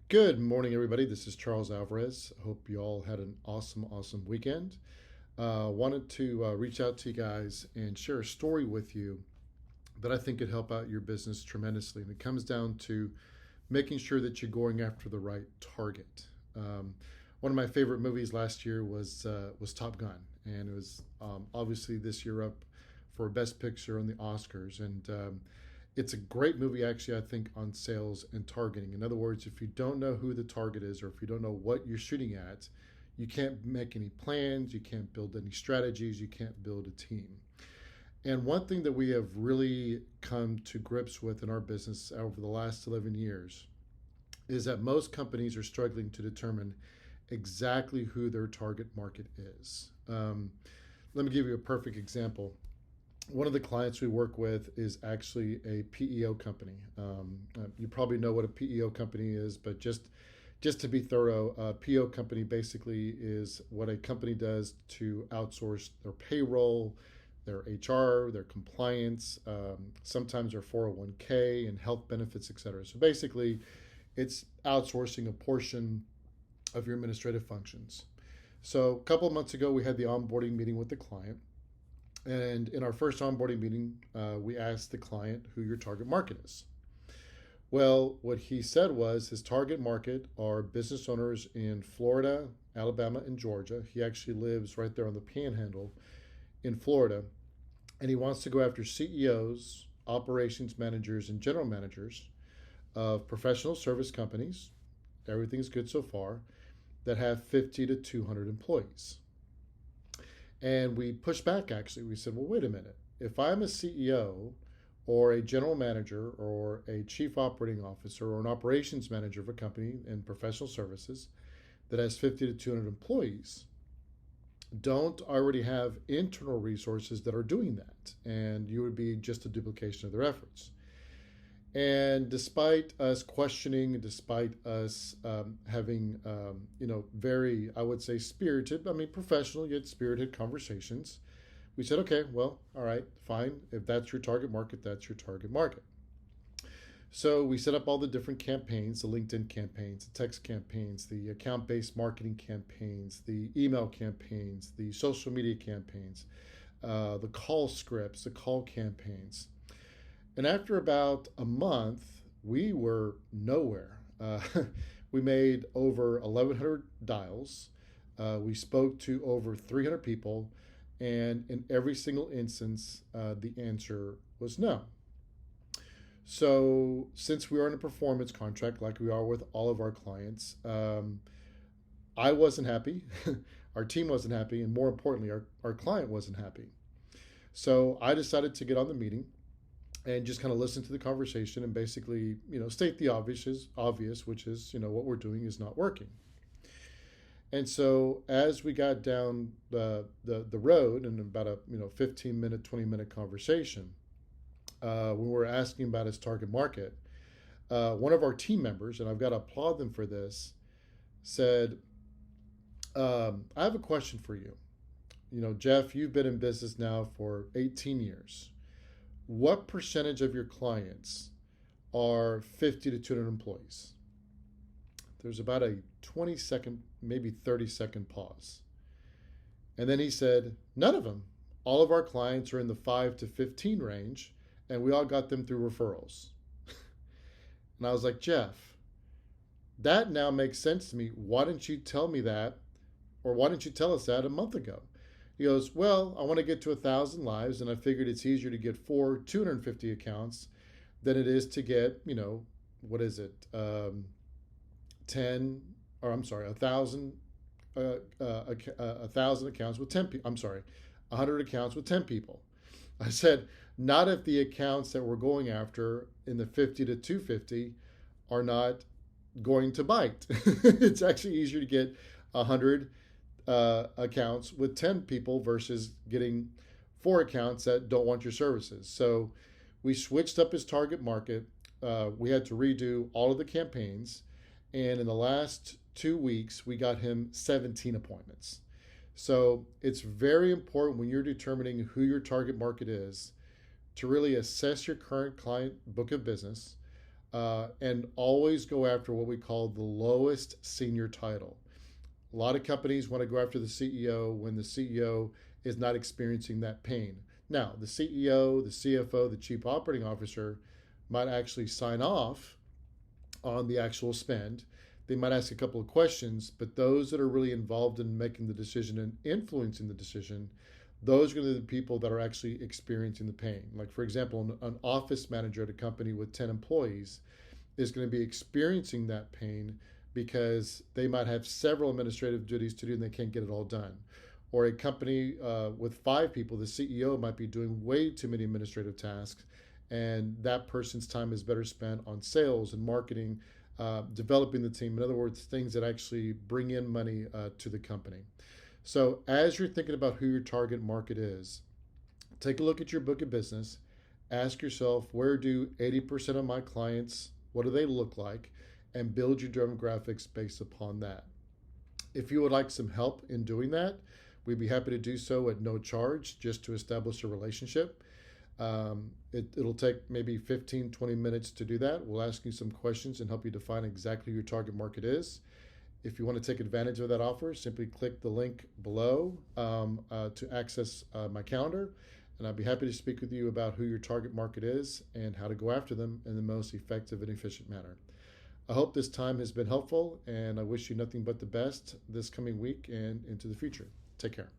Good morning, everybody. This is Charles Alvarez. I hope you all had an awesome weekend. Wanted to reach out to you guys and share a story with you that I think could help out your business tremendously. And it comes down to making sure that you're going after the right target. One of my favorite movies last year was Top Gun, and it was obviously this year up for Best Picture on the Oscars. And it's a great movie, actually, I think, on sales and targeting. In other words, if you don't know who the target is or if you don't know what you're shooting at, you can't make any plans, you can't build any strategies, you can't build a team. And one thing that we have really come to grips with in our business over the last 11 years is that most companies are struggling to determine exactly who their target market is. Let me give you a perfect example. One of the clients we work with is actually a PEO company. You probably know what a PEO company is, but just to be thorough, a PEO company basically is what a company does to outsource their payroll, their HR, their compliance, sometimes their 401k and health benefits, et cetera. So basically, it's outsourcing a portion of your administrative functions. So a couple of months ago, we had the onboarding meeting with the client. And in our first onboarding meeting, we asked the client who your target market is. Well, what he said was his target market are business owners in Florida, Alabama, and Georgia. He actually lives right there on the panhandle in Florida. And he wants to go after CEOs, operations managers, and general managers of professional service companies. Everything's good so far, that have 50 to 200 employees. And we pushed back, actually. We said, well, wait a minute. If I'm a CEO or a general manager or a chief operating officer or an operations manager of a company in professional services that has 50 to 200 employees, don't already have internal resources that are doing that. And you would be just a duplication of their efforts. And despite us questioning, despite us having, very, I would say, spirited, I mean, professional yet spirited conversations, we said, okay, well, all right, fine. If that's your target market, that's your target market. So we set up all the different campaigns, the LinkedIn campaigns, the text campaigns, the account-based marketing campaigns, the email campaigns, the social media campaigns, the call scripts, the call campaigns. And after about a month, we were nowhere. We made over 1,100 dials. We spoke to over 300 people. And in every single instance, the answer was no. So, since we are in a performance contract, like we are with all of our clients, I wasn't happy. Our team wasn't happy. And more importantly, our client wasn't happy. So, I decided to get on the meeting and just kind of listen to the conversation and basically, state the obvious, which is, what we're doing is not working. And so as we got down the road and about a 15-minute, 20-minute conversation, when we were asking about his target market, one of our team members, and I've got to applaud them for this, said, I have a question for you. Jeff, you've been in business now for 18 years. What percentage of your clients are 50 to 200 employees? There's about a 20-second, maybe 30-second pause. And then he said, none of them. All of our clients are in the 5 to 15 range, and we all got them through referrals. And I was like, Jeff, that now makes sense to me. Why didn't you tell me that, or why didn't you tell us that a month ago? He goes, well, I want to get to 1,000 lives, and I figured it's easier to get 250 accounts than it is to get, what is it, 10, or I'm sorry, 1,000, 1,000 accounts with 10 people. I'm sorry, 100 accounts with 10 people. I said, not if the accounts that we're going after in the 50 to 250 are not going to bite. It's actually easier to get 100 accounts with 10 people versus getting 4 accounts that don't want your services. So we switched up his target market. We had to redo all of the campaigns. And in the last 2 weeks, we got him 17 appointments. So it's very important when you're determining who your target market is to really assess your current client book of business, and always go after what we call the lowest senior title. A lot of companies want to go after the CEO when the CEO is not experiencing that pain. Now, the CEO, the CFO, the Chief Operating Officer might actually sign off on the actual spend. They might ask a couple of questions, but those that are really involved in making the decision and influencing the decision, those are going to be the people that are actually experiencing the pain. Like, for example, an office manager at a company with 10 employees is going to be experiencing that pain because they might have several administrative duties to do and they can't get it all done. Or a company with 5 people, the CEO might be doing way too many administrative tasks, and that person's time is better spent on sales and marketing, developing the team. In other words, things that actually bring in money to the company. So, as you're thinking about who your target market is, take a look at your book of business. Ask yourself, where do 80% of my clients, what do they look like? And build your demographics based upon that. If you would like some help in doing that, we'd be happy to do so at no charge just to establish a relationship. It'll take maybe 15, 20 minutes to do that. We'll ask you some questions and help you define exactly who your target market is. If you want to take advantage of that offer, simply click the link below to access my calendar, and I'd be happy to speak with you about who your target market is and how to go after them in the most effective and efficient manner. I hope this time has been helpful, and I wish you nothing but the best this coming week and into the future. Take care.